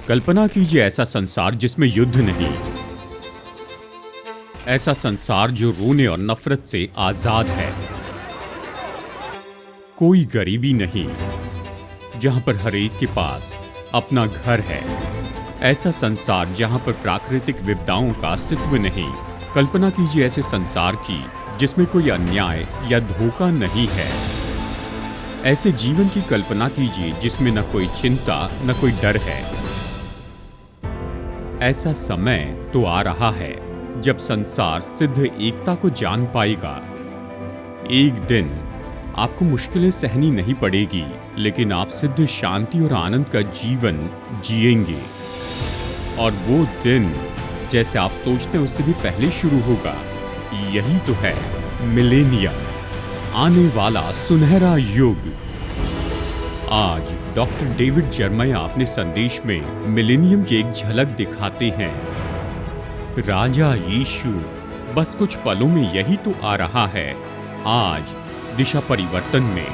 कल्पना कीजिए ऐसा संसार जिसमें युद्ध नहीं, ऐसा संसार जो रोने और नफरत से आजाद है। कोई गरीबी नहीं, जहां पर हर एक के पास अपना घर है। ऐसा संसार जहां पर प्राकृतिक विपदाओं का अस्तित्व नहीं। कल्पना कीजिए ऐसे संसार की जिसमें कोई अन्याय या धोखा नहीं है। ऐसे जीवन की कल्पना कीजिए जिसमें न कोई चिंता न कोई डर है। ऐसा समय तो आ रहा है जब संसार सिद्ध एकता को जान पाएगा। एक दिन आपको मुश्किलें सहनी नहीं पड़ेगी, लेकिन आप सिद्ध शांति और आनंद का जीवन जिएंगे। और वो दिन जैसे आप सोचते हैं उससे भी पहले शुरू होगा। यही तो है मिलेनियम, आने वाला सुनहरा युग। आज डॉक्टर डेविड जर्मया अपने संदेश में मिलेनियम की एक झलक दिखाते हैं। राजा यीशु बस कुछ पलों में यही तो आ रहा है, आज दिशा परिवर्तन में।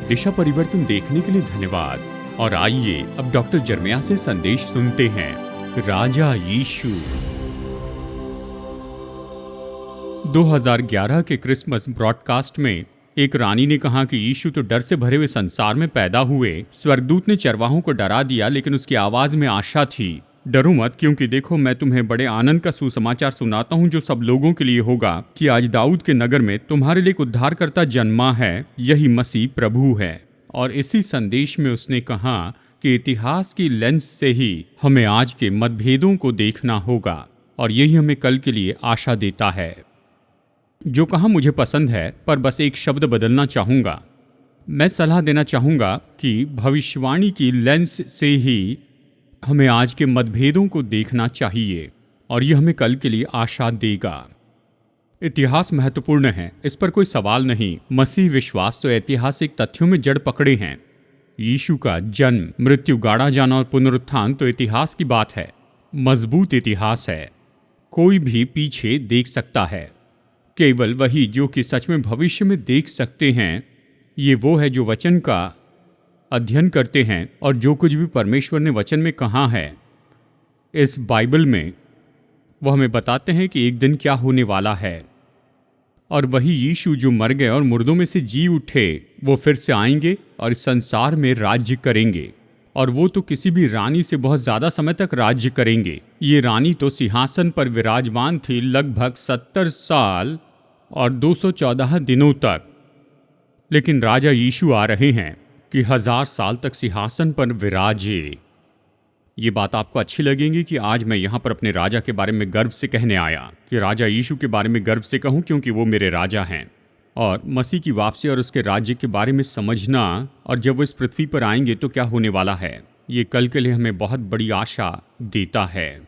दिशा परिवर्तन देखने के लिए धन्यवाद। और आइए अब डॉक्टर जर्मया से संदेश सुनते हैं। राजा यीशु। 2011 के क्रिसमस ब्रॉडकास्ट में एक रानी ने कहा कि यीशु तो डर से भरे हुए संसार में पैदा हुए। स्वर्गदूत ने चरवाहों को डरा दिया, लेकिन उसकी आवाज में आशा थी। डरो मत, क्योंकि देखो मैं तुम्हें बड़े आनंद का सुसमाचार सुनाता हूँ जो सब लोगों के लिए होगा कि आज दाऊद के नगर में तुम्हारे लिए एक उद्धारकर्ता जन्मा है। यही मसीह प्रभु है। और इसी संदेश में उसने कहा कि इतिहास की लेंस से ही हमें आज के मतभेदों को देखना होगा, और यही हमें कल के लिए आशा देता है। जो कहा मुझे पसंद है, पर बस एक शब्द बदलना चाहूँगा। मैं सलाह देना चाहूँगा कि भविष्यवाणी की लेंस से ही हमें आज के मतभेदों को देखना चाहिए, और यह हमें कल के लिए आशा देगा। इतिहास महत्वपूर्ण है, इस पर कोई सवाल नहीं। मसीह विश्वास तो ऐतिहासिक तथ्यों में जड़ पकड़े हैं। यीशु का जन्म, मृत्यु, गाड़ा जाना और पुनरुत्थान तो इतिहास की बात है। मजबूत इतिहास है, कोई भी पीछे देख सकता है। केवल वही जो कि सच में भविष्य में देख सकते हैं। ये वो है जो वचन का अध्ययन करते हैं, और जो कुछ भी परमेश्वर ने वचन में कहा है इस बाइबल में, वो हमें बताते हैं कि एक दिन क्या होने वाला है। और वही यीशु जो मर गए और मुर्दों में से जी उठे, वो फिर से आएंगे और इस संसार में राज्य करेंगे। और वो तो किसी भी रानी से बहुत ज़्यादा समय तक राज्य करेंगे। ये रानी तो सिंहासन पर विराजमान थी लगभग 70 साल और 214 दिनों तक। लेकिन राजा यीशु आ रहे हैं कि 1000 साल तक सिंहासन पर विराजे। ये बात आपको अच्छी लगेगी कि आज मैं यहाँ पर अपने राजा के बारे में गर्व से कहने आया, कि राजा यीशु के बारे में गर्व से कहूँ, क्योंकि वो मेरे राजा हैं। और मसीह की वापसी और उसके राज्य के बारे में समझना, और जब वो इस पृथ्वी पर आएंगे तो क्या होने वाला है, ये कल के लिए हमें बहुत बड़ी आशा देता है।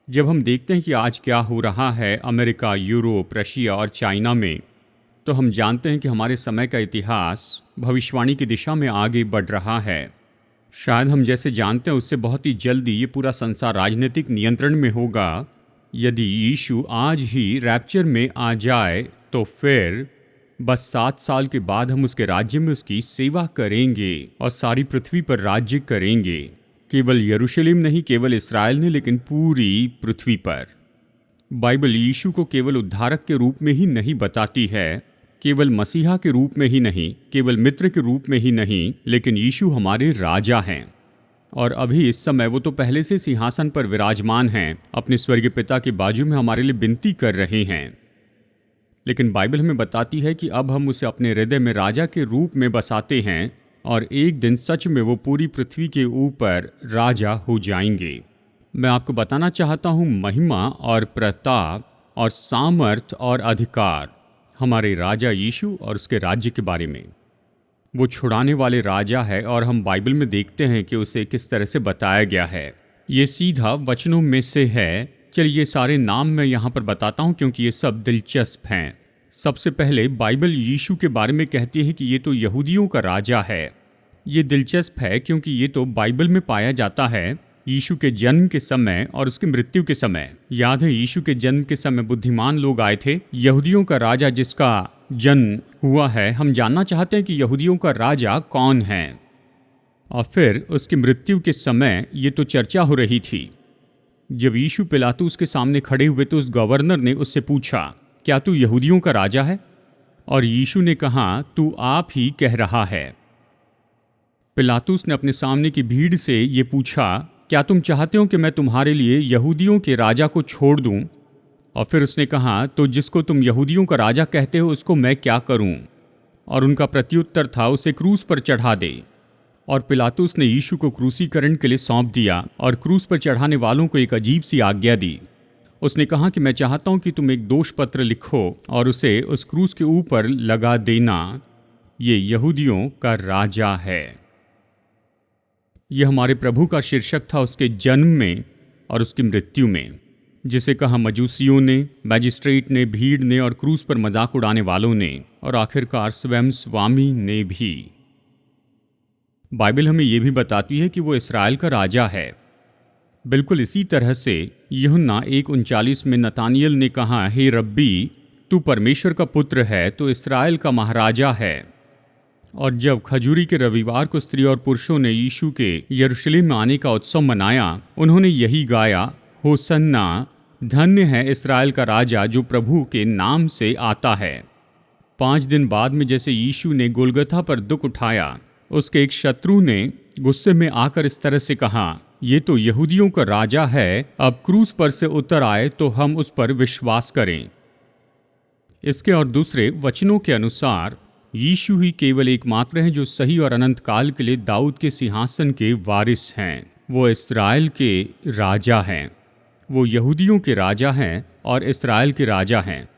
जब हम देखते हैं कि आज क्या हो रहा है अमेरिका, यूरोप, रशिया और चाइना में, तो हम जानते हैं कि हमारे समय का इतिहास भविष्यवाणी की दिशा में आगे बढ़ रहा है। शायद हम जैसे जानते हैं उससे बहुत ही जल्दी ये पूरा संसार राजनीतिक नियंत्रण में होगा। यदि यीशु आज ही रैप्चर में आ जाए तो फिर बस 7 साल के बाद हम उसके राज्य में उसकी सेवा करेंगे और सारी पृथ्वी पर राज्य करेंगे। केवल यरूशलेम नहीं, केवल इस्राएल ने, लेकिन पूरी पृथ्वी पर। बाइबल यीशु को केवल उद्धारक के रूप में ही नहीं बताती है, केवल मसीहा के रूप में ही नहीं, केवल मित्र के रूप में ही नहीं, लेकिन यीशु हमारे राजा हैं। और अभी इस समय वो तो पहले से सिंहासन पर विराजमान हैं, अपने स्वर्गीय पिता के बाजू में हमारे लिए विनती कर रहे हैं। लेकिन बाइबल हमें बताती है कि अब हम उसे अपने हृदय में राजा के रूप में बसाते हैं, और एक दिन सच में वो पूरी पृथ्वी के ऊपर राजा हो जाएंगे। मैं आपको बताना चाहता हूँ महिमा और प्रताप और सामर्थ और अधिकार हमारे राजा यीशु और उसके राज्य के बारे में। वो छुड़ाने वाले राजा है, और हम बाइबल में देखते हैं कि उसे किस तरह से बताया गया है। ये सीधा वचनों में से है। चलिए ये सारे नाम मैं यहाँ पर बताता हूँ, क्योंकि ये सब दिलचस्प हैं। सबसे पहले बाइबल यीशु के बारे में कहती है कि ये तो यहूदियों का राजा है। ये दिलचस्प है क्योंकि ये तो बाइबल में पाया जाता है यीशु के जन्म के समय और उसकी मृत्यु के समय। याद है, यीशु के जन्म के समय बुद्धिमान लोग आए थे। यहूदियों का राजा जिसका जन्म हुआ है, हम जानना चाहते हैं कि यहूदियों का राजा कौन है। और फिर उसकी मृत्यु के समय ये तो चर्चा हो रही थी। जब यीशु पिलातुस के सामने खड़े हुए तो उस गवर्नर ने उससे पूछा, क्या तू यहूदियों का राजा है? और यीशु ने कहा, तू आप ही कह रहा है। पिलातुस ने अपने सामने की भीड़ से ये पूछा, क्या तुम चाहते हो कि मैं तुम्हारे लिए यहूदियों के राजा को छोड़ दूं? और फिर उसने कहा, तो जिसको तुम यहूदियों का राजा कहते हो उसको मैं क्या करूं? और उनका प्रत्युत्तर था, उसे क्रूस पर चढ़ा दे। और पिलातुस ने यीशु को क्रूसीकरण के लिए सौंप दिया और क्रूस पर चढ़ाने वालों को एक अजीब सी आज्ञा दी। उसने कहा कि मैं चाहता हूं कि तुम एक दोष पत्र लिखो और उसे उस क्रूस के ऊपर लगा देना। ये यहूदियों का राजा है। यह हमारे प्रभु का शीर्षक था उसके जन्म में और उसकी मृत्यु में, जिसे कहा मजूसियों ने, मैजिस्ट्रेट ने, भीड़ ने और क्रूस पर मजाक उड़ाने वालों ने और आखिरकार स्वयं स्वामी ने भी। बाइबल हमें यह भी बताती है कि वो इस्राएल का राजा है। बिल्कुल इसी तरह से यूहन्ना 1:39 में नतानियल ने कहा, हे रब्बी, तू परमेश्वर का पुत्र है, तो इस्राएल का महाराजा है। और जब खजूरी के रविवार को स्त्री और पुरुषों ने यीशु के यरूशलेम में आने का उत्सव मनाया, उन्होंने यही गाया, होसन्ना, धन्य है इस्राएल का राजा जो प्रभु के नाम से आता है। 5 दिन बाद में जैसे यीशु ने गोलगथा पर दुख उठाया, उसके एक शत्रु ने गुस्से में आकर इस तरह से कहा, ये तो यहूदियों का राजा है, अब क्रूस पर से उतर आए तो हम उस पर विश्वास करें। इसके और दूसरे वचनों के अनुसार यीशु ही केवल एकमात्र हैं जो सही और अनंत काल के लिए दाऊद के सिंहासन के वारिस हैं। वो इस्राएल के राजा हैं। वो यहूदियों के राजा हैं और इस्राएल के राजा हैं।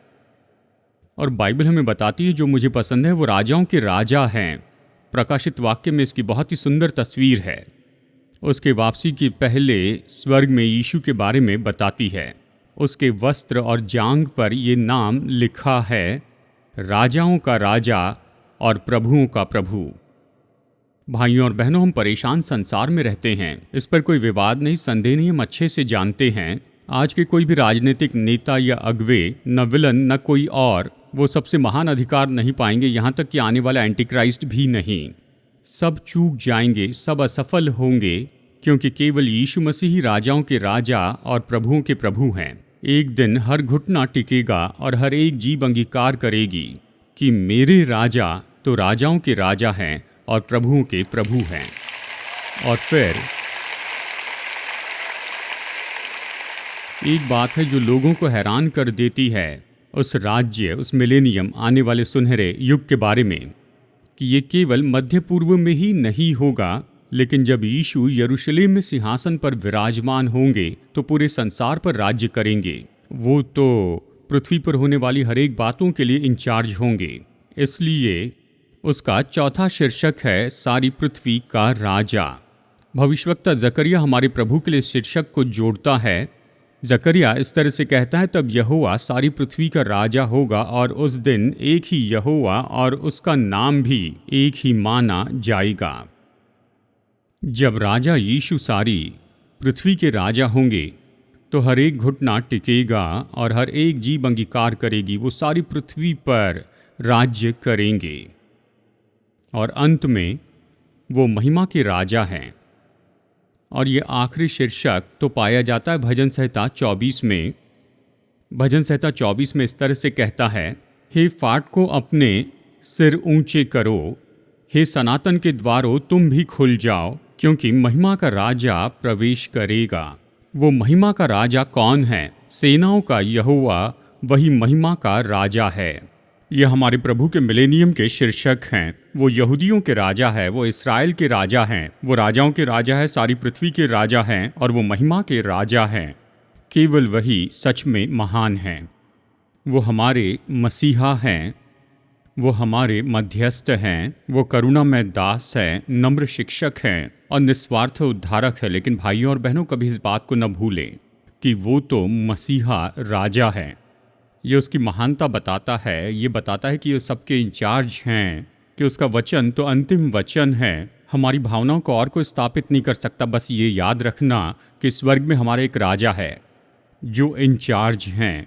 और बाइबल हमें बताती है, जो मुझे पसंद है वो राजाओं के राजा हैं। प्रकाशित वाक्य में इसकी बहुत ही सुंदर तस्वीर है। उसके वापसी के पहले स्वर्ग में यीशु के बारे में बताती है। उसके वस्त्र और जांघ पर ये नाम लिखा है, राजाओं का राजा और प्रभुओं का प्रभु। भाइयों और बहनों, हम परेशान संसार में रहते हैं, इस पर कोई विवाद नहीं, संदेह नहीं, हम अच्छे से जानते हैं। आज के कोई भी राजनीतिक नेता या अगुवे, न विलन न कोई और, वो सबसे महान अधिकार नहीं पाएंगे, यहाँ तक कि आने वाला एंटीक्राइस्ट भी नहीं। सब चूक जाएंगे, सब असफल होंगे, क्योंकि केवल यीशु मसीह ही राजाओं के राजा और प्रभुओं के प्रभु हैं। एक दिन हर घुटना टिकेगा और हर एक जीभ अंगीकार करेगी कि मेरे राजा तो राजाओं के राजा हैं और प्रभुओं के प्रभु हैं। और फिर एक बात है जो लोगों को हैरान कर देती है उस राज्य, उस मिलेनियम, आने वाले सुनहरे युग के बारे में, कि ये केवल मध्य पूर्व में ही नहीं होगा, लेकिन जब यीशु यरूशलेम में सिंहासन पर विराजमान होंगे तो पूरे संसार पर राज्य करेंगे। वो तो पृथ्वी पर होने वाली हर एक बातों के लिए इंचार्ज होंगे। इसलिए उसका चौथा शीर्षक है, सारी पृथ्वी का राजा। भविष्यवक्ता जकरिया हमारे प्रभु के लिए शीर्षक को जोड़ता है। जकरिया इस तरह से कहता है, तब यहोवा सारी पृथ्वी का राजा होगा और उस दिन एक ही यहोवा और उसका नाम भी एक ही माना जाएगा। जब राजा यीशु सारी पृथ्वी के राजा होंगे तो हर एक घुटना टिकेगा और हर एक जीभ अंगीकार करेगी, वो सारी पृथ्वी पर राज्य करेंगे। और अंत में वो महिमा के राजा हैं। और ये आखिरी शीर्षक तो पाया जाता है भजन संहिता 24 में। भजन संहिता 24 में इस तरह से कहता है, हे फाटकों अपने सिर ऊंचे करो, हे सनातन के द्वारों तुम भी खुल जाओ, क्योंकि महिमा का राजा प्रवेश करेगा। वो महिमा का राजा कौन है? सेनाओं का यहोवा वही महिमा का राजा है। यह हमारे प्रभु के मिलेनियम के शीर्षक हैं। वो यहूदियों के राजा है, वो इस्राएल के राजा हैं, वो राजाओं के राजा है, सारी पृथ्वी के राजा हैं और वो महिमा के राजा हैं। केवल वही सच में महान हैं। वो हमारे मसीहा हैं, वो हमारे मध्यस्थ हैं, वो करुणामय दास हैं, नम्र शिक्षक हैं और निस्वार्थ उद्धारक है। लेकिन भाइयों और बहनों, कभी इस बात को न भूलें कि वो तो मसीहा राजा है। ये उसकी महानता बताता है। ये बताता है कि ये सबके इंचार्ज हैं, कि उसका वचन तो अंतिम वचन है। हमारी भावनाओं को और कोई स्थापित नहीं कर सकता। बस ये याद रखना कि स्वर्ग में हमारा एक राजा है जो इंचार्ज हैं।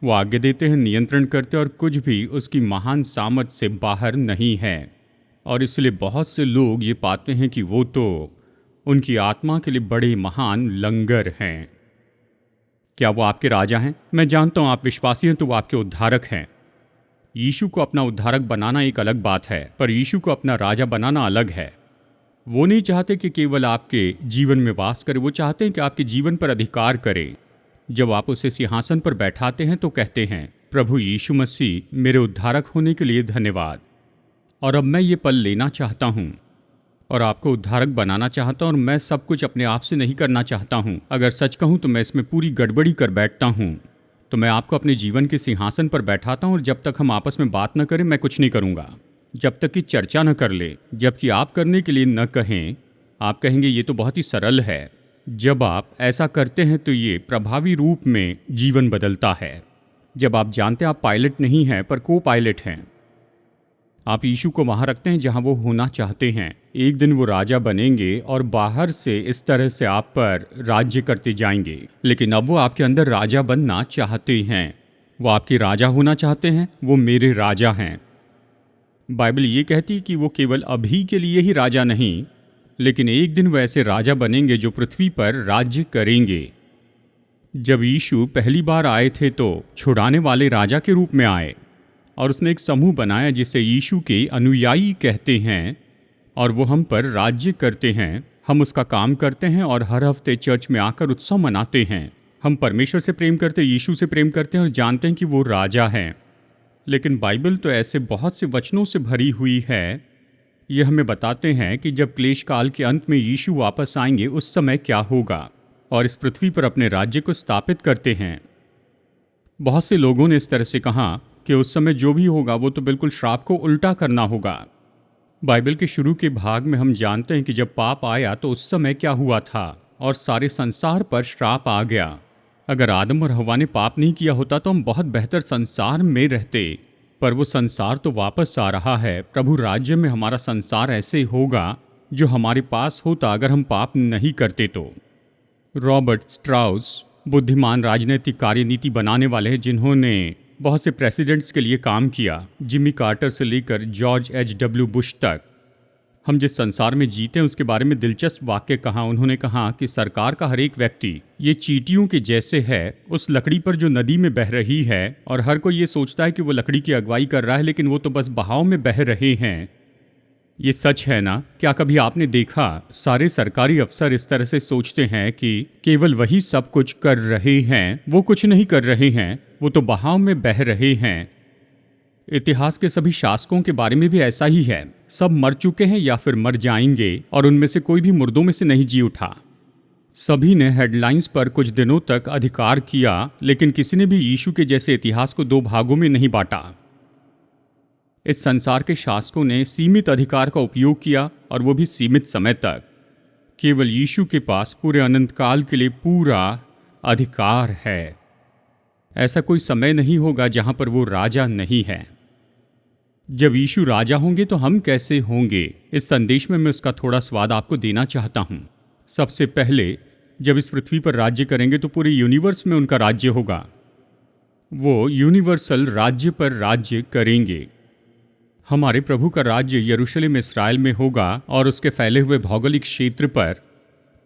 वो आज्ञा देते हैं, नियंत्रण करते हैं और कुछ भी उसकी महान सामर्थ्य से बाहर नहीं है। और इसलिए बहुत से लोग ये पाते हैं कि वो तो उनकी आत्मा के लिए बड़े महान लंगर हैं। क्या वो आपके राजा हैं? मैं जानता हूं आप विश्वासी हैं तो वो आपके उद्धारक हैं। यीशु को अपना उद्धारक बनाना एक अलग बात है, पर यीशु को अपना राजा बनाना अलग है। वो नहीं चाहते कि केवल आपके जीवन में वास करे, वो चाहते हैं कि आपके जीवन पर अधिकार करे। जब आप उसे सिंहासन पर बैठाते हैं तो कहते हैं, प्रभु यीशु मसीह, मेरे उद्धारक होने के लिए धन्यवाद। और अब मैं ये पल लेना चाहता हूँ और आपको उद्धारक बनाना चाहता हूँ, और मैं सब कुछ अपने आप से नहीं करना चाहता हूँ। अगर सच कहूँ तो मैं इसमें पूरी गड़बड़ी कर बैठता हूँ। तो मैं आपको अपने जीवन के सिंहासन पर बैठाता हूँ और जब तक हम आपस में बात न करें मैं कुछ नहीं करूँगा, जब तक कि चर्चा न कर ले। जबकि आप करने के लिए न कहें, आप कहेंगे ये तो बहुत ही सरल है। जब आप ऐसा करते हैं तो ये प्रभावी रूप में जीवन बदलता है। जब आप जानते हैं आप पायलट नहीं हैं पर को पायलट हैं, आप यीशु को वहाँ रखते हैं जहाँ वो होना चाहते हैं। एक दिन वो राजा बनेंगे और बाहर से इस तरह से आप पर राज्य करते जाएंगे, लेकिन अब वो आपके अंदर राजा बनना चाहते हैं। वो आपके राजा होना चाहते हैं, वो मेरे राजा हैं। बाइबल ये कहती है कि वो केवल अभी के लिए ही राजा नहीं, लेकिन एक दिन वो ऐसे राजा बनेंगे जो पृथ्वी पर राज्य करेंगे। जब यीशु पहली बार आए थे तो छुड़ाने वाले राजा के रूप में आए और उसने एक समूह बनाया जिसे यीशु के अनुयायी कहते हैं, और वो हम पर राज्य करते हैं। हम उसका काम करते हैं और हर हफ्ते चर्च में आकर उत्सव मनाते हैं। हम परमेश्वर से प्रेम करते हैं, यीशु से प्रेम करते हैं और जानते हैं कि वो राजा हैं। लेकिन बाइबल तो ऐसे बहुत से वचनों से भरी हुई है, ये हमें बताते हैं कि जब क्लेश काल के अंत में यीशु वापस आएंगे उस समय क्या होगा, और इस पृथ्वी पर अपने राज्य को स्थापित करते हैं। बहुत से लोगों ने इस तरह से कहा कि उस समय जो भी होगा वो तो बिल्कुल श्राप को उल्टा करना होगा। बाइबल के शुरू के भाग में हम जानते हैं कि जब पाप आया तो उस समय क्या हुआ था, और सारे संसार पर श्राप आ गया। अगर आदम और हव्वा ने पाप नहीं किया होता तो हम बहुत बेहतर संसार में रहते, पर वो संसार तो वापस आ रहा है। प्रभु राज्य में हमारा संसार ऐसे होगा जो हमारे पास होता अगर हम पाप नहीं करते तो। रॉबर्ट स्ट्राउस बुद्धिमान राजनीतिक कार्यनीति बनाने वाले हैं जिन्होंने बहुत से प्रेसिडेंट्स के लिए काम किया, जिमी कार्टर से लेकर जॉर्ज H.W. बुश तक। हम जिस संसार में जीते हैं उसके बारे में दिलचस्प वाक्य कहा। उन्होंने कहा कि सरकार का हर एक व्यक्ति ये चींटियों के जैसे है उस लकड़ी पर जो नदी में बह रही है, और हर कोई ये सोचता है कि वो लकड़ी की अगुवाई कर रहा है, लेकिन वो तो बस बहाव में बह रहे हैं। ये सच है ना? क्या कभी आपने देखा सारे सरकारी अफसर इस तरह से सोचते हैं कि केवल वही सब कुछ कर रहे हैं, वो कुछ नहीं कर रहे हैं, वो तो बहाव में बह रहे हैं। इतिहास के सभी शासकों के बारे में भी ऐसा ही है। सब मर चुके हैं या फिर मर जाएंगे, और उनमें से कोई भी मुर्दों में से नहीं जी उठा। सभी ने हेडलाइंस पर कुछ दिनों तक अधिकार किया, लेकिन किसी ने भी यीशु के जैसे इतिहास को दो भागों में नहीं बांटा। इस संसार के शासकों ने सीमित अधिकार का उपयोग किया, और वो भी सीमित समय तक। केवल यीशु के पास पूरे अनंत काल के लिए पूरा अधिकार है। ऐसा कोई समय नहीं होगा जहां पर वो राजा नहीं है। जब यीशु राजा होंगे तो हम कैसे होंगे? इस संदेश में मैं उसका थोड़ा स्वाद आपको देना चाहता हूं। सबसे पहले, जब इस पृथ्वी पर राज्य करेंगे तो पूरे यूनिवर्स में उनका राज्य होगा। वो यूनिवर्सल राज्य पर राज्य करेंगे। हमारे प्रभु का राज्य यरूशलेम इस्राएल में होगा और उसके फैले हुए भौगोलिक क्षेत्र पर,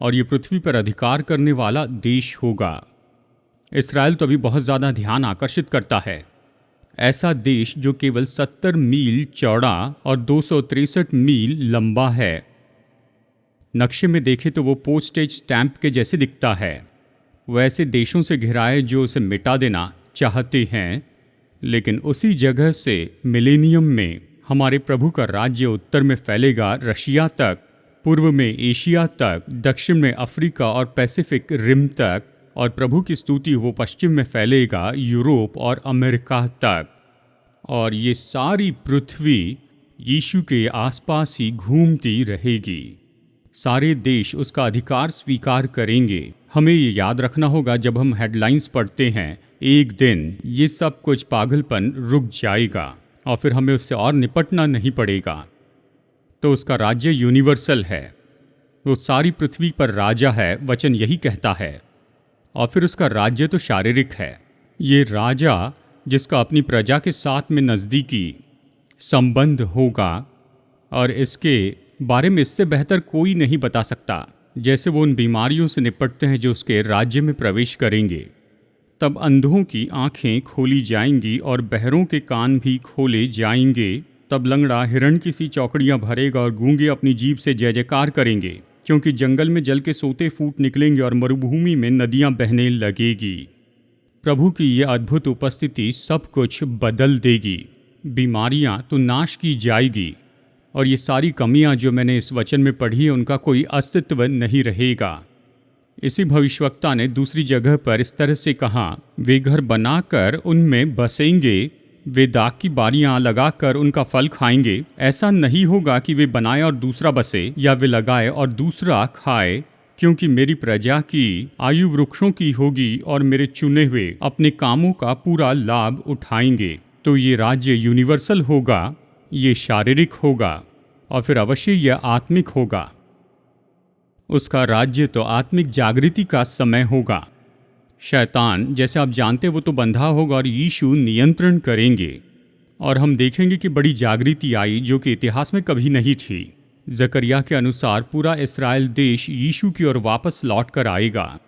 और ये पृथ्वी पर अधिकार करने वाला देश होगा। इस्राएल तो अभी बहुत ज़्यादा ध्यान आकर्षित करता है। ऐसा देश जो केवल 70 मील चौड़ा और 263 मील लंबा है। नक्शे में देखें तो वो पोस्टेज स्टैंप के जैसे दिखता है। वो ऐसे देशों से घिरा है जो उसे मिटा देना चाहते हैं, लेकिन उसी जगह से मिलेनियम में हमारे प्रभु का राज्य उत्तर में फैलेगा रशिया तक, पूर्व में एशिया तक, दक्षिण में अफ्रीका और पैसिफिक रिम तक, और प्रभु की स्तुति वो पश्चिम में फैलेगा यूरोप और अमेरिका तक। और ये सारी पृथ्वी यीशु के आसपास ही घूमती रहेगी। सारे देश उसका अधिकार स्वीकार करेंगे। हमें ये याद रखना होगा जब हम हेडलाइंस पढ़ते हैं, एक दिन ये सब कुछ पागलपन रुक जाएगा और फिर हमें उससे और निपटना नहीं पड़ेगा। तो उसका राज्य यूनिवर्सल है, वो सारी पृथ्वी पर राजा है, वचन यही कहता है। और फिर उसका राज्य तो शारीरिक है। ये राजा जिसका अपनी प्रजा के साथ में नज़दीकी संबंध होगा, और इसके बारे में इससे बेहतर कोई नहीं बता सकता। जैसे वो उन बीमारियों से निपटते हैं जो उसके राज्य में प्रवेश करेंगे, तब अंधों की आंखें खोली जाएंगी और बहरों के कान भी खोले जाएंगे। तब लंगड़ा हिरण की सी चौकड़ियाँ भरेगा और गूंगे अपनी जीभ से जय जयकार करेंगे, क्योंकि जंगल में जल के सोते फूट निकलेंगे और मरुभूमि में नदियाँ बहने लगेगी। प्रभु की ये अद्भुत उपस्थिति सब कुछ बदल देगी। बीमारियाँ तो नाश की जाएगी और ये सारी कमियाँ जो मैंने इस वचन में पढ़ी है उनका कोई अस्तित्व नहीं रहेगा। इसी भविष्यवक्ता ने दूसरी जगह पर इस तरह से कहा, वे घर बनाकर उनमें बसेंगे, वे दाख की बारियां लगाकर उनका फल खाएंगे। ऐसा नहीं होगा कि वे बनाए और दूसरा बसे, या वे लगाए और दूसरा खाए, क्योंकि मेरी प्रजा की आयु वृक्षों की होगी और मेरे चुने हुए अपने कामों का पूरा लाभ उठाएंगे। तो ये राज्य यूनिवर्सल होगा, ये शारीरिक होगा और फिर अवश्य यह आत्मिक होगा। उसका राज्य तो आत्मिक जागृति का समय होगा। शैतान, जैसे आप जानते हैं, वो तो बंधा होगा और यीशु नियंत्रण करेंगे, और हम देखेंगे कि बड़ी जागृति आई जो कि इतिहास में कभी नहीं थी। जकरिया के अनुसार पूरा इस्राएल देश यीशु की ओर वापस लौट कर आएगा।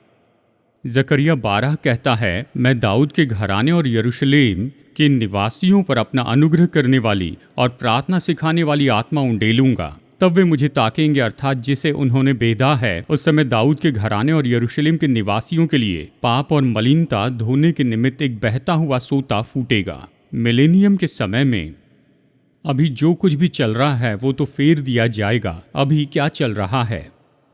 जकरिया 12 कहता है, मैं दाऊद के घराने और यरूशलेम के निवासियों पर अपना अनुग्रह करने वाली और प्रार्थना सिखाने वाली आत्मा उंडेलूंगा। तब वे मुझे ताकेंगे, अर्थात जिसे उन्होंने बेधा है। उस समय दाऊद के घराने और यरूशलेम के निवासियों के लिए पाप और मलिनता धोने के निमित्त एक बहता हुआ सोता फूटेगा। मिलेनियम के समय में अभी जो कुछ भी चल रहा है वो तो फेर दिया जाएगा। अभी क्या चल रहा है?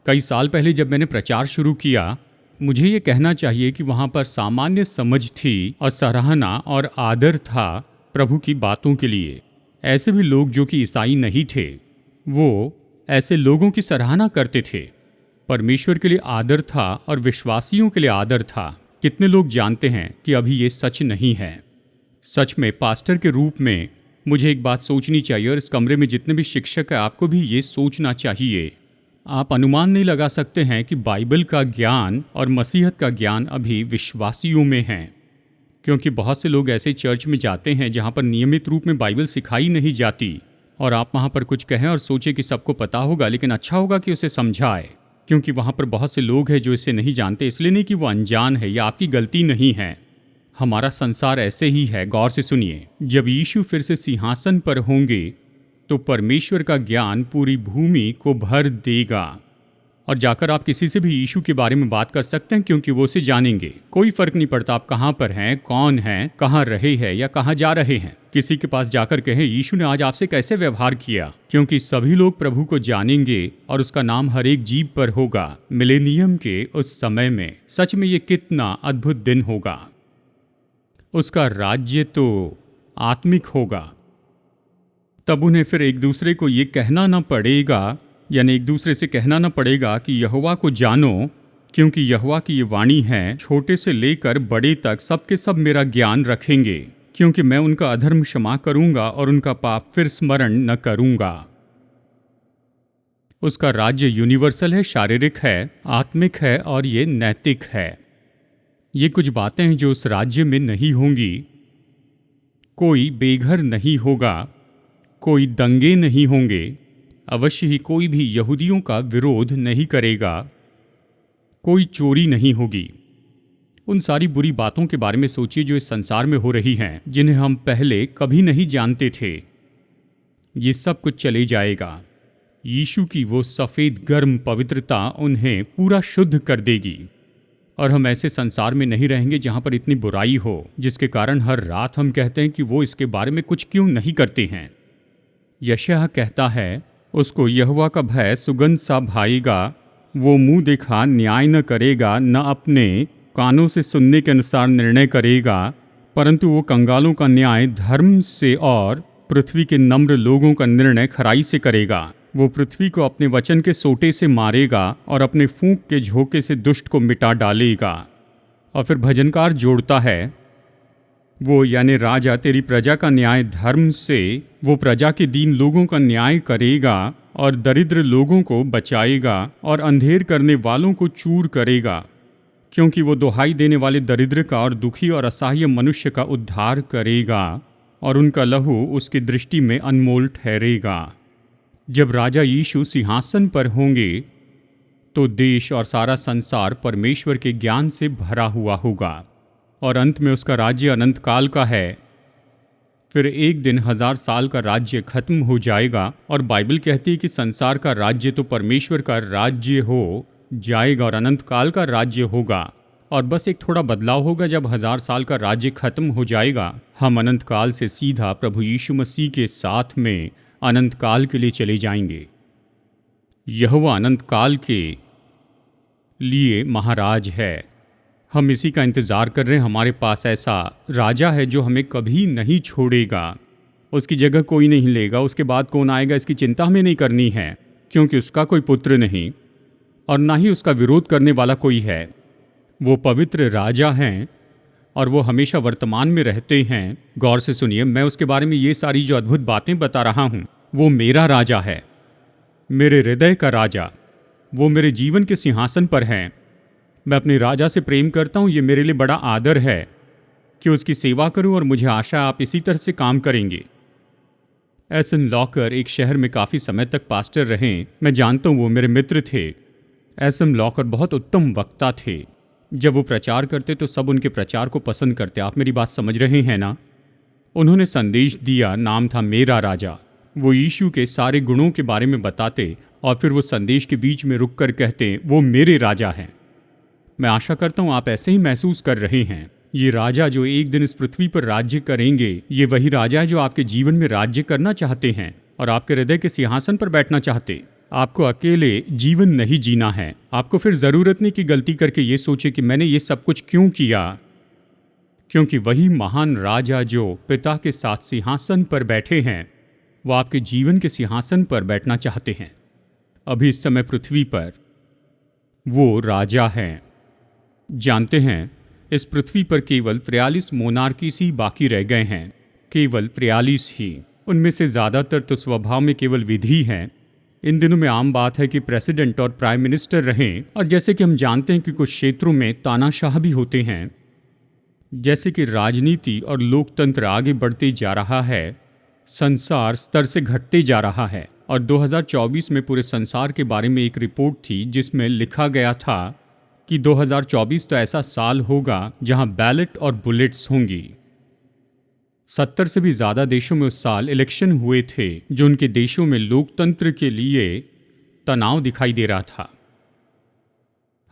कई साल पहले जब मैंने प्रचार शुरू किया, मुझे ये कहना चाहिए कि वहाँ पर सामान्य समझ थी और सराहना और आदर था प्रभु की बातों के लिए। ऐसे भी लोग जो कि ईसाई नहीं थे, वो ऐसे लोगों की सराहना करते थे। परमेश्वर के लिए आदर था और विश्वासियों के लिए आदर था। कितने लोग जानते हैं कि अभी ये सच नहीं है? सच में पास्टर के रूप में मुझे एक बात सोचनी चाहिए, और इस कमरे में जितने भी शिक्षक हैं आपको भी ये सोचना चाहिए। आप अनुमान नहीं लगा सकते हैं कि बाइबल का ज्ञान और मसीहत का ज्ञान अभी विश्वासियों में है, क्योंकि बहुत से लोग ऐसे चर्च में जाते हैं जहाँ पर नियमित रूप में बाइबल सिखाई नहीं जाती, और आप वहाँ पर कुछ कहें और सोचे कि सबको पता होगा, लेकिन अच्छा होगा कि उसे समझाए, क्योंकि वहाँ पर बहुत से लोग हैं जो इसे नहीं जानते। इसलिए नहीं कि वो अनजान है या आपकी गलती नहीं है। हमारा संसार ऐसे ही है। गौर से सुनिए, जब यीशु फिर से सिंहासन पर होंगे तो परमेश्वर का ज्ञान पूरी भूमि को भर देगा, और जाकर आप किसी से भी यीशु के बारे में बात कर सकते हैं, क्योंकि वो उसे जानेंगे। कोई फर्क नहीं पड़ता आप कहाँ पर हैं, कौन हैं, कहाँ रहे हैं या कहाँ जा रहे हैं। किसी के पास जाकर कहें, यीशु ने आज आपसे कैसे व्यवहार किया, क्योंकि सभी लोग प्रभु को जानेंगे और उसका नाम हर एक जीभ पर होगा। मिलेनियम के उस समय में सच में ये कितना अद्भुत दिन होगा। उसका राज्य तो आत्मिक होगा। तब उन्हें फिर एक दूसरे को ये कहना न पड़ेगा, यानी एक दूसरे से कहना न पड़ेगा कि यहोवा को जानो, क्योंकि यहोवा की ये वाणी है, छोटे से लेकर बड़े तक सबके सब मेरा ज्ञान रखेंगे, क्योंकि मैं उनका अधर्म क्षमा करूंगा और उनका पाप फिर स्मरण न करूंगा। उसका राज्य यूनिवर्सल है, शारीरिक है, आत्मिक है और ये नैतिक है। ये कुछ बातें हैं जो उस राज्य में नहीं होंगी। कोई बेघर नहीं होगा, कोई दंगे नहीं होंगे, अवश्य ही कोई भी यहूदियों का विरोध नहीं करेगा, कोई चोरी नहीं होगी। उन सारी बुरी बातों के बारे में सोचिए जो इस संसार में हो रही हैं, जिन्हें हम पहले कभी नहीं जानते थे। ये सब कुछ चले जाएगा। यीशु की वो सफ़ेद गर्म पवित्रता उन्हें पूरा शुद्ध कर देगी, और हम ऐसे संसार में नहीं रहेंगे जहाँ पर इतनी बुराई हो, जिसके कारण हर रात हम कहते हैं कि वो इसके बारे में कुछ क्यों नहीं करते हैं। यशायाह कहता है, उसको यहोवा का भय सुगंध सा भाएगा, वो मुंह देखा न्याय न करेगा, न अपने कानों से सुनने के अनुसार निर्णय करेगा, परंतु वो कंगालों का न्याय धर्म से और पृथ्वी के नम्र लोगों का निर्णय खराई से करेगा। वो पृथ्वी को अपने वचन के सोटे से मारेगा और अपने फूंक के झोंके से दुष्ट को मिटा डालेगा। और फिर भजनकार जोड़ता है, वो यानी राजा तेरी प्रजा का न्याय धर्म से, वो प्रजा के दीन लोगों का न्याय करेगा और दरिद्र लोगों को बचाएगा और अंधेर करने वालों को चूर करेगा। क्योंकि वो दुहाई देने वाले दरिद्र का और दुखी और असहाय मनुष्य का उद्धार करेगा और उनका लहू उसकी दृष्टि में अनमोल ठहरेगा। जब राजा यीशु सिंहासन पर होंगे तो देश और सारा संसार परमेश्वर के ज्ञान से भरा हुआ होगा और अंत में उसका राज्य अनंत काल का है। फिर एक दिन 1000 साल का राज्य खत्म हो जाएगा और बाइबल कहती है कि संसार का राज्य तो परमेश्वर का राज्य हो जाएगा और अनंत काल का राज्य होगा। और बस एक थोड़ा बदलाव होगा, जब 1000 साल का राज्य खत्म हो जाएगा हम अनंत काल से सीधा प्रभु यीशु मसीह के साथ में अनंत काल के लिए चले जाएंगे। यहोवा अनंत काल के लिए महाराज है। हम इसी का इंतज़ार कर रहे हैं। हमारे पास ऐसा राजा है जो हमें कभी नहीं छोड़ेगा, उसकी जगह कोई नहीं लेगा। उसके बाद कौन आएगा इसकी चिंता हमें नहीं करनी है, क्योंकि उसका कोई पुत्र नहीं और ना ही उसका विरोध करने वाला कोई है। वो पवित्र राजा हैं और वो हमेशा वर्तमान में रहते हैं। गौर से सुनिए, मैं उसके बारे में ये सारी जो अद्भुत बातें बता रहा हूँ, वो मेरा राजा है, मेरे हृदय का राजा। वो मेरे जीवन के सिंहासन पर हैं। मैं अपने राजा से प्रेम करता हूँ। ये मेरे लिए बड़ा आदर है कि उसकी सेवा करूँ और मुझे आशा आप इसी तरह से काम करेंगे। एसन लॉकर एक शहर में काफ़ी समय तक पास्टर रहे। मैं जानता हूँ वो मेरे मित्र थे। एसन लॉकर बहुत उत्तम वक्ता थे। जब वो प्रचार करते तो सब उनके प्रचार को पसंद करते। आप मेरी बात समझ रहे हैं ना? उन्होंने संदेश दिया, नाम था मेरा राजा। वो यीशु के सारे गुणों के बारे में बताते और फिर वो संदेश के बीच में रुक कर कहते, वो मेरे राजा हैं। मैं आशा करता हूँ आप ऐसे ही महसूस कर रहे हैं। ये राजा जो एक दिन इस पृथ्वी पर राज्य करेंगे, ये वही राजा है जो आपके जीवन में राज्य करना चाहते हैं और आपके हृदय के सिंहासन पर बैठना चाहते। आपको अकेले जीवन नहीं जीना है। आपको फिर ज़रूरत नहीं कि गलती करके ये सोचे कि मैंने ये सब कुछ क्यों किया, क्योंकि वही महान राजा जो पिता के साथ सिंहासन पर बैठे हैं, वो आपके जीवन के सिंहासन पर बैठना चाहते हैं। अभी इस समय पृथ्वी पर वो राजा हैं। जानते हैं, इस पृथ्वी पर केवल 43 मोनार्कीस ही बाकी रह गए हैं, केवल 43 ही। उनमें से ज़्यादातर तो स्वभाव में केवल विधि हैं। इन दिनों में आम बात है कि प्रेसिडेंट और प्राइम मिनिस्टर रहें, और जैसे कि हम जानते हैं कि कुछ क्षेत्रों में तानाशाह भी होते हैं। जैसे कि राजनीति और लोकतंत्र आगे बढ़ते जा रहा है, संसार स्तर से घटते जा रहा है। और 2024 में पूरे संसार के बारे में एक रिपोर्ट थी जिसमें लिखा गया था कि 2024 तो ऐसा साल होगा जहां बैलेट और बुलेट्स होंगी। 70 से भी ज़्यादा देशों में उस साल इलेक्शन हुए थे, जो उनके देशों में लोकतंत्र के लिए तनाव दिखाई दे रहा था।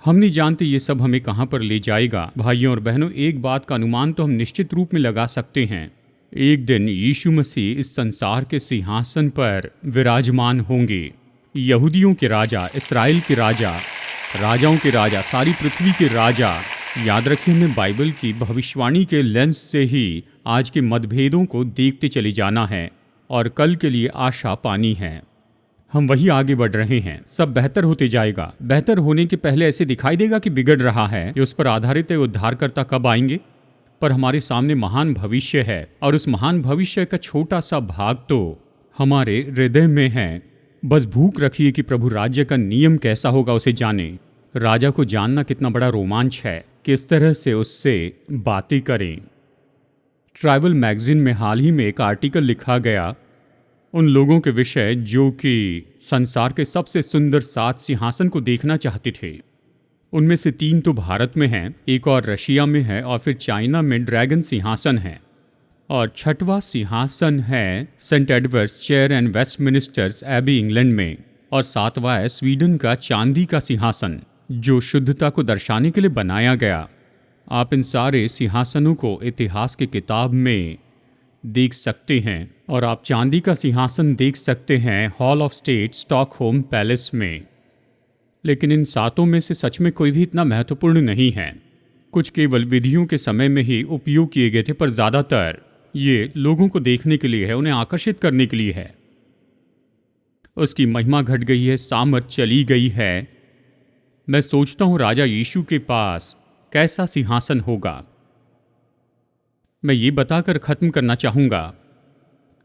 हम नहीं जानते ये सब हमें कहां पर ले जाएगा। भाइयों और बहनों, एक बात का अनुमान तो हम निश्चित रूप में लगा सकते हैं, एक दिन यीशु मसीह इस संसार के सिंहासन पर विराजमान होंगे। यहूदियों के राजा, इस्राएल के राजा, राजाओं के राजा, सारी पृथ्वी के राजा। याद रखिए, हमें बाइबल की भविष्यवाणी के लेंस से ही आज के मतभेदों को देखते चले जाना है और कल के लिए आशा पानी है। हम वही आगे बढ़ रहे हैं। सब बेहतर होते जाएगा। बेहतर होने के पहले ऐसे दिखाई देगा कि बिगड़ रहा है। ये उस पर आधारित है उद्धारकर्ता कब आएंगे, पर हमारे सामने महान भविष्य है और उस महान भविष्य का छोटा सा भाग तो हमारे हृदय में है। बस भूख रखिए कि प्रभु राज्य का नियम कैसा होगा उसे जाने। राजा को जानना कितना बड़ा रोमांच है, किस तरह से उससे बातें करें। ट्रैवल मैगजीन में हाल ही में एक आर्टिकल लिखा गया उन लोगों के विषय जो कि संसार के सबसे सुंदर 7 सिंहासन को देखना चाहते थे। उनमें से 3 तो भारत में हैं, एक और रशिया में है और फिर चाइना में ड्रैगन सिंहासन है और 6वां सिंहासन है Saint Edward's chair and Westminster's Abbey England में, और 7वां है स्वीडन का चांदी का सिंहासन जो शुद्धता को दर्शाने के लिए बनाया गया। आप इन सारे सिंहासनों को इतिहास की किताब में देख सकते हैं और आप चांदी का सिंहासन देख सकते हैं hall of state Stockholm palace में। लेकिन इन 7 में से सच में कोई भी इतना महत्वपूर्ण नहीं है। कुछ केवल विधियों के समय में ही उपयोग किए गए थे, पर ज़्यादातर ये लोगों को देखने के लिए है, उन्हें आकर्षित करने के लिए है। उसकी महिमा घट गई है, सामर्थ चली गई है। मैं सोचता हूँ राजा यीशु के पास कैसा सिंहासन होगा। मैं ये बताकर ख़त्म करना चाहूँगा,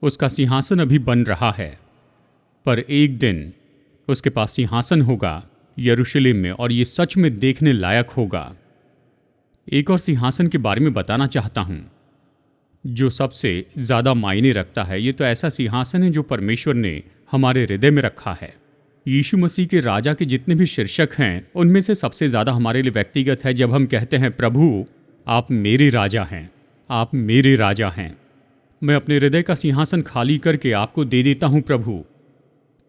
उसका सिंहासन अभी बन रहा है, पर एक दिन उसके पास सिंहासन होगा यरूशलेम में, और ये सच में देखने लायक होगा। एक और सिंहासन के बारे में बताना चाहता हूँ जो सबसे ज़्यादा मायने रखता है। ये तो ऐसा सिंहासन है जो परमेश्वर ने हमारे हृदय में रखा है। यीशु मसीह के राजा के जितने भी शीर्षक हैं उनमें से सबसे ज़्यादा हमारे लिए व्यक्तिगत है जब हम कहते हैं, प्रभु आप मेरे राजा हैं, आप मेरे राजा हैं। मैं अपने हृदय का सिंहासन खाली करके आपको दे देता हूँ प्रभु।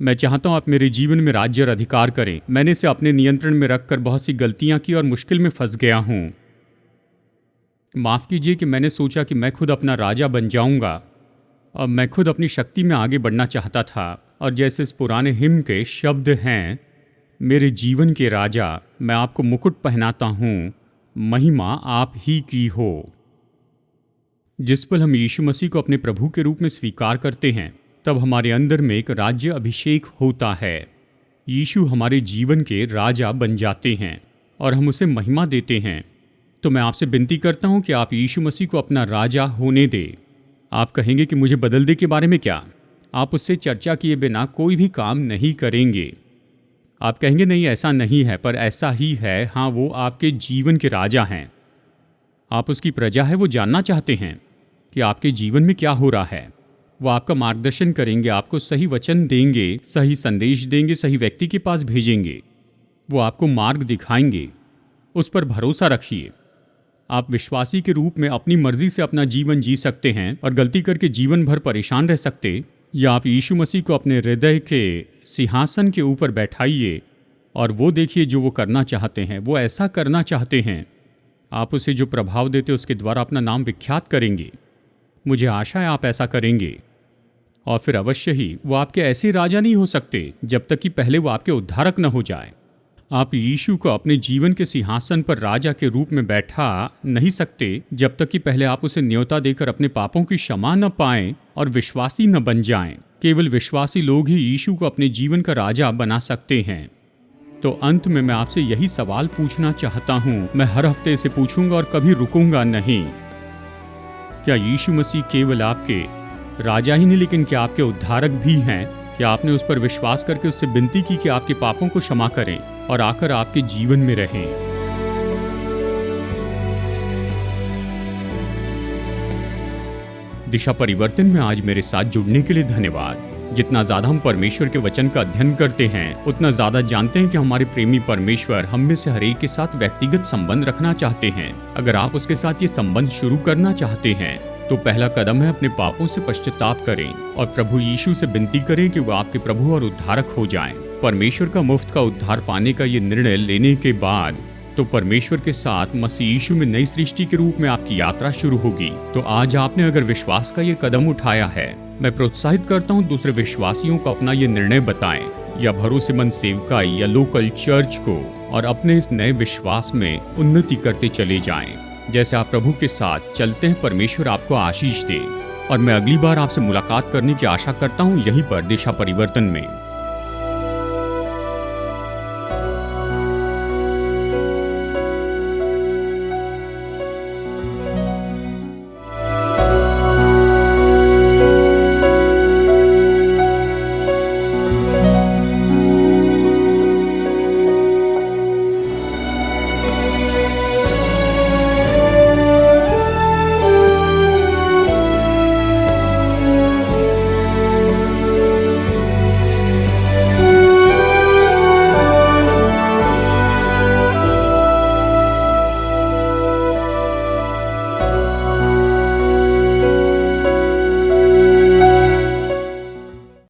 मैं चाहता हूँ आप मेरे जीवन में राज्य और अधिकार करें। मैंने इसे अपने नियंत्रण में रखकर बहुत सी गलतियाँ की और मुश्किल में फंस गया हूँ। माफ़ कीजिए कि मैंने सोचा कि मैं खुद अपना राजा बन जाऊँगा और मैं खुद अपनी शक्ति में आगे बढ़ना चाहता था। और जैसे इस पुराने हिम्न के शब्द हैं, मेरे जीवन के राजा, मैं आपको मुकुट पहनाता हूँ, महिमा आप ही की हो। जिस पल हम यीशु मसीह को अपने प्रभु के रूप में स्वीकार करते हैं तब हमारे अंदर में एक राज्य अभिषेक होता है। यीशु हमारे जीवन के राजा बन जाते हैं और हम उसे महिमा देते हैं। तो मैं आपसे विनती करता हूं कि आप यीशु मसीह को अपना राजा होने दें। आप कहेंगे कि मुझे बदल दे के बारे में क्या? आप उससे चर्चा किए बिना कोई भी काम नहीं करेंगे। आप कहेंगे नहीं ऐसा नहीं है, पर ऐसा ही है। हाँ, वो आपके जीवन के राजा हैं। आप उसकी प्रजा है। वो जानना चाहते हैं कि आपके जीवन में क्या हो रहा है। वो आपका मार्गदर्शन करेंगे, आपको सही वचन देंगे, सही संदेश देंगे, सही व्यक्ति के पास भेजेंगे। वो आपको मार्ग दिखाएंगे। उस पर भरोसा रखिए। आप विश्वासी के रूप में अपनी मर्जी से अपना जीवन जी सकते हैं और गलती करके जीवन भर परेशान रह सकते, या आप यीशु मसीह को अपने हृदय के सिंहासन के ऊपर बैठाइए और वो देखिए जो वो करना चाहते हैं। वो ऐसा करना चाहते हैं, आप उसे जो प्रभाव देते उसके द्वारा अपना नाम विख्यात करेंगे। मुझे आशा है आप ऐसा करेंगे। और फिर अवश्य ही वो आपके ऐसे राजा नहीं हो सकते जब तक कि पहले वो आपके उद्धारक न हो जाए। आप यीशु को अपने जीवन के सिंहासन पर राजा के रूप में बैठा नहीं सकते जब तक कि पहले आप उसे न्योता देकर अपने पापों की क्षमा न पाएं और विश्वासी न बन जाएं। केवल विश्वासी लोग ही यीशु को अपने जीवन का राजा बना सकते हैं। तो अंत में मैं आपसे यही सवाल पूछना चाहता हूँ। मैं हर हफ्ते इसे पूछूंगा और कभी रुकूंगा नहीं। क्या यीशु मसीह केवल आपके राजा ही नहीं, लेकिन क्या आपके उद्धारक भी हैं? क्या आपने उस पर विश्वास करके उससे विनती की कि आपके पापों को क्षमा करें और आकर आपके जीवन में रहें? दिशा परिवर्तन में आज मेरे साथ जुड़ने के लिए धन्यवाद। जितना ज्यादा हम परमेश्वर के वचन का अध्ययन करते हैं उतना ज्यादा जानते हैं कि हमारे प्रेमी परमेश्वर हम में से हर एक के साथ व्यक्तिगत संबंध रखना चाहते हैं। अगर आप उसके साथ ये संबंध शुरू करना चाहते हैं तो पहला कदम है अपने पापों से पश्चाताप करें और प्रभु यीशु से विनती करें कि वो आपके प्रभु और उद्धारक हो जाएं। परमेश्वर का मुफ्त का उद्धार पाने का ये निर्णय लेने के बाद तो परमेश्वर के साथ मसीह यीशु में नई सृष्टि के रूप में आपकी यात्रा शुरू होगी। तो आज आपने अगर विश्वास का ये कदम उठाया है, मैं प्रोत्साहित करता हूँ दूसरे विश्वासियों को अपना ये निर्णय बताएं, या भरोसेमंद सेवकाई या लोकल चर्च को, और अपने इस नए विश्वास में उन्नति करते चले जाएं। जैसे आप प्रभु के साथ चलते हैं, परमेश्वर आपको आशीष दे। और मैं अगली बार आपसे मुलाकात करने की आशा करता हूँ यहीं पर दिशा परिवर्तन में।